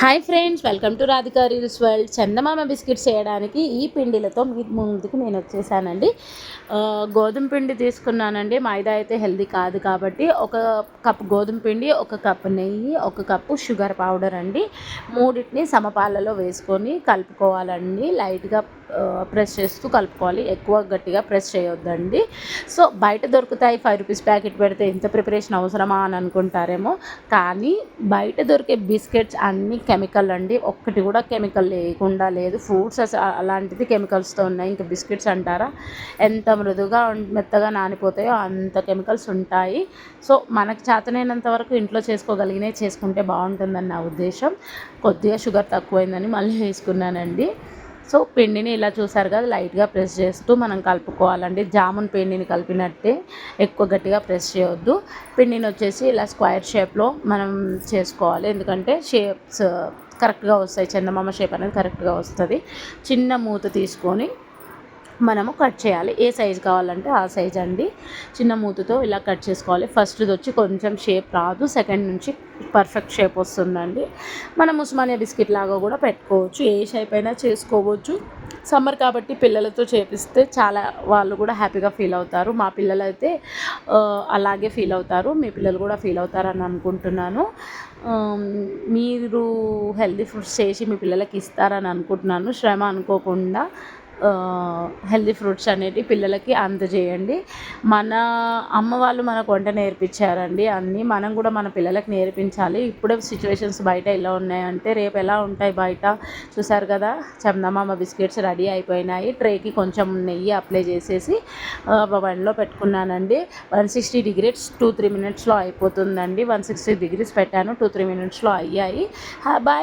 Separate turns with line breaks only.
Hi friends, welcome to Radhika reels world. Chandamama biscuits చేయడానికి ఈ పిండిలతో మీ ముందుకు నేను వచ్చేసానండి. గోధుమ పిండి తీసుకున్నానండి. మైదా అయితే హెల్దీ కాదు కాబట్టి ఒక కప్పు గోధుమ పిండి, ఒక కప్పు నెయ్యి, ఒక కప్పు షుగర్ పౌడర్ అండి. మూడింటిని సమపాలలో వేసుకొని కలుపుకోవాలండి. లైట్గా ప్రెస్ చేస్తూ కలుపుకోవాలి, ఎక్కువ గట్టిగా ప్రెస్ చేయొద్దండి. సో బయట దొరుకుతాయి, 5 రూపీస్ ప్యాకెట్ పెడితే ఇంత ప్రిపరేషన్ అవసరమా అని అనుకుంటారేమో, కానీ బయట దొరికే బిస్కెట్స్ అన్నీ కెమికల్ అండి. ఒక్కటి కూడా కెమికల్ లేకుండా లేదు. ఫ్రూట్స్ అలాంటిది కెమికల్స్తో ఉన్నాయి, ఇంకా బిస్కెట్స్ అంటారా, ఎంత మృదుగా మెత్తగా నానిపోతాయో అంత కెమికల్స్ ఉంటాయి. సో మనకు చేతనైనంత వరకు ఇంట్లో చేసుకోగలిగినవి చేసుకుంటే బాగుంటుందని నా ఉద్దేశం. కొద్దిగా షుగర్ తక్కువైందని మళ్ళీ వేసుకున్నానండి. సో పిండిని ఇలా చూసారు కదా, లైట్గా ప్రెస్ చేస్తూ మనం కలుపుకోవాలండి. జామున్ పిండిని కలిపినట్టే, ఎక్కువ గట్టిగా ప్రెస్ చేయొద్దు. పిండిని వచ్చేసి ఇలా స్క్వేర్ షేప్లో మనం చేసుకోవాలి, ఎందుకంటే షేప్స్ కరెక్ట్గా వస్తాయి. చందమామ షేప్ అనేది కరెక్ట్గా వస్తుంది. చిన్న మూత తీసుకొని మనము కట్ చేయాలి. ఏ సైజు కావాలంటే ఆ సైజ్ అండి. చిన్న మూతతో ఇలా కట్ చేసుకోవాలి. ఫస్ట్ది వచ్చి కొంచెం షేప్ రాదు, సెకండ్ నుంచి పర్ఫెక్ట్ షేప్ వస్తుందండి. మనం ఉస్మానియా బిస్కెట్ లాగా కూడా పెట్టుకోవచ్చు, ఏ షేప్ అయినా చేసుకోవచ్చు. సమ్మర్ కాబట్టి పిల్లలతో చేపిస్తే చాలా వాళ్ళు కూడా హ్యాపీగా ఫీల్ అవుతారు. మా పిల్లలైతే అలాగే ఫీల్ అవుతారు, మీ పిల్లలు కూడా ఫీల్ అవుతారని అనుకుంటున్నాను. మీరు హెల్దీ ఫుడ్స్ చేసి మీ పిల్లలకి ఇస్తారని అనుకుంటున్నాను. శ్రమ అనుకోకుండా హెల్దీ ఫ్రూట్స్ అనేవి పిల్లలకి అందజేయండి. మన అమ్మ వాళ్ళు మనకు వంట నేర్పించారండి, అన్నీ మనం కూడా మన పిల్లలకి నేర్పించాలి. ఇప్పుడే సిచ్యువేషన్స్ బయట ఎలా ఉన్నాయంటే రేపు ఎలా ఉంటాయి బయట చూసారు కదా. చందమామ బిస్కెట్స్ రెడీ అయిపోయినాయి. ట్రేకి కొంచెం నెయ్యి అప్లై చేసేసి వన్లో పెట్టుకున్నానండి. 160 degrees 2-3 minutesలో అయిపోతుందండి. 160 degrees పెట్టాను, 2-3 minutesలో అయ్యాయి. బాయ్.